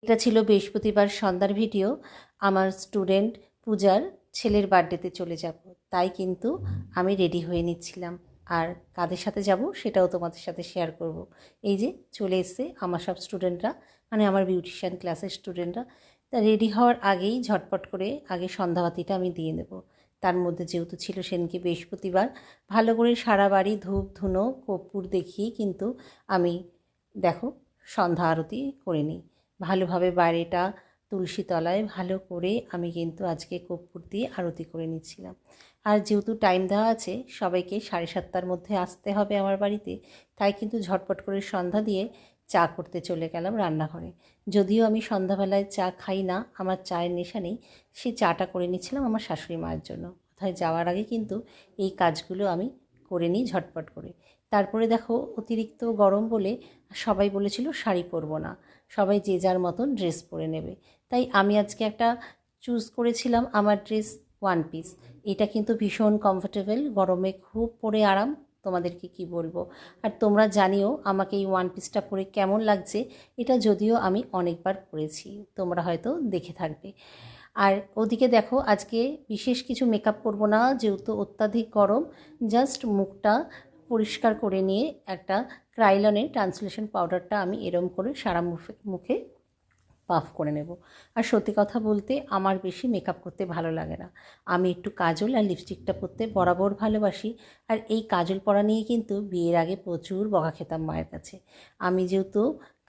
এটা ছিল বৃহস্পতিবার সন্ধ্যার ভিডিও। আমার স্টুডেন্ট পূজার ছেলের বার্থডেতে চলে যাব, তাই কিন্তু আমি রেডি হয়ে নিচ্ছিলাম। আর কাদের সাথে যাব সেটাও তোমাদের সাথে শেয়ার করব। এই যে চলে এসছে আমার সব স্টুডেন্টরা, মানে আমার বিউটিশিয়ান ক্লাসের স্টুডেন্টরা। তা রেডি হওয়ার আগেই ঝটপট করে আগে সন্ধ্যাবাতিটা আমি দিয়ে নেব। তার মধ্যে যেহেতু ছিল সেদিনকে বৃহস্পতিবার, ভালো করে সারা বাড়ি ধূপ ধুনো কর্পূর দেখিয়ে কিন্তু আমি দেখো সন্ধ্যা আরতি করে নিই। ভালোভাবে বাইরেটা তুলসী তলায় ভালো করে আমি কিন্তু আজকে কর্পূর দিয়ে আরতি করে নিচ্ছিলাম। আর যেহেতু টাইম দেওয়া আছে সবাইকে 7:30টার মধ্যে আসতে হবে আমার বাড়িতে, তাই কিন্তু ঝটপট করে সন্ধ্যা দিয়ে চা করতে চলে গেলাম রান্নাঘরে। যদিও আমি সন্ধ্যাবেলায় চা খাই না, আমার চায়ের নেশা নেই, সে চাটা করে নিচ্ছিলাম আমার শাশুড়ি মায়ের জন্য। কোথায় যাওয়ার আগে কিন্তু এই কাজগুলো আমি করে নিই ঝটপট করে। তারপরে দেখো অতিরিক্ত গরম বলে সবাই বলেছিল শাড়ি পরবো না, সবাই যে যার মতন ড্রেস পরে নেবে। তাই আমি আজকে একটা চুজ করেছিলাম আমার ড্রেস ওয়ান পিস। এটা কিন্তু ভীষণ কমফোর্টেবল, গরমে খুব পরে আরাম, তোমাদেরকে কি বলবো। আর তোমরা জানিও আমাকে এই ওয়ান পিসটা পরে কেমন লাগছে। এটা যদিও আমি অনেকবার পরেছি, তোমরা হয়তো দেখে থাকবে। আর ওদিকে দেখো আজকে বিশেষ কিছু মেকআপ করবো না, যেহেতু অত্যাধিক গরম। জাস্ট মুখটা পরিষ্কার করে নিয়ে একটা ক্রাইলনের ট্রান্সলেশন পাউডারটা আমি এরম করে সারা মুখে পাফ করে নেব। আর সত্যি কথা বলতে আমার বেশি মেকআপ করতে ভালো লাগে না, আমি একটু কাজল আর লিপস্টিকটা পরতে বরাবর ভালোবাসি। আর এই কাজল পরা নিয়ে কিন্তু বিয়ের আগে প্রচুর বকা খেতাম মায়ের কাছে। আমি যেহেতু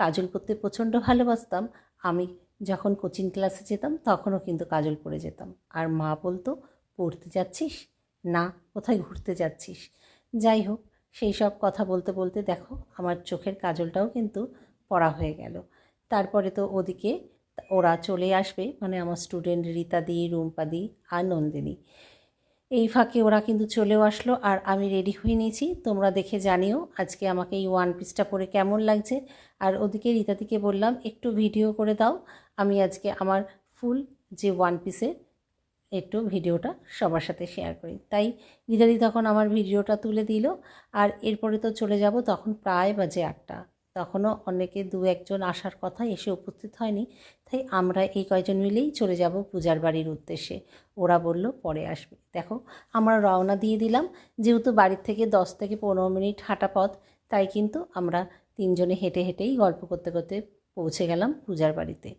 কাজল পরতে প্রচণ্ড ভালোবাসতাম, আমি যখন কোচিং ক্লাসে যেতাম তখনও কিন্তু কাজল পরে যেতাম। আর মা বলতো, পড়তে যাচ্ছিস না কোথায় ঘুরতে যাচ্ছিস। যাই হোক, সেই সব কথা বলতে বলতে দেখো আমার চোখের কাজলটাও কিন্তু পরা হয়ে গেল। তারপরে তো ওদিকে ওরা চলে আসবে, মানে আমার স্টুডেন্ট রীতাদি, রুম্পাদি আর নন্দিনী। এই ফাঁকে ওরা কিন্তু চলেও আসলো আর আমি রেডি হয়ে নিয়েছি। তোমরা দেখে জানিও আজকে আমাকে এই ওয়ান পিসটা পরে কেমন লাগছে। আর ওদিকে রীতাদিকে বললাম একটু ভিডিও করে দাও, আমি আজকে আমার ফুল যে ওয়ান পিসের একটু ভিডিওটা সবার সাথে শেয়ার করি। তাই রীতাদি তখন আমার ভিডিওটা তুলে দিল। আর এরপরে তো চলে যাব, তখন প্রায় বাজে 8টা। তখনও অনেকে দু একজন আসার কথা, এসে উপস্থিত হয়নি। তাই আমরা এই কয়জন মিলেই চলে যাব পূজার বাড়ির উদ্দেশ্যে। ওরা বলল পরে আসবে। দেখো আমরা রওনা দিয়ে দিলাম। যেহেতু বাড়ির থেকে 10 থেকে 15 মিনিট হাঁটা পথ, তাই কিন্তু আমরা তিনজনে হেঁটে হেঁটেই গল্প করতে করতে পৌঁছে গেলাম পূজার বাড়িতে।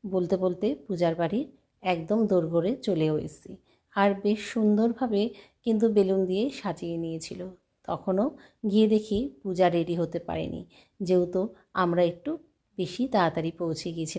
বলতে বলতে পূজার বাড়ির একদম দোরগোড়ে চলেও এসেছি। আর বেশ সুন্দরভাবে কিন্তু বেলুন দিয়ে সাজিয়ে নিয়েছিল। তখনও গিয়ে দেখি পূজা রেডি হতে পারেনি, যেহেতু আমরা একটু বেশি তাড়াতাড়ি পৌঁছে গিয়েছিলাম।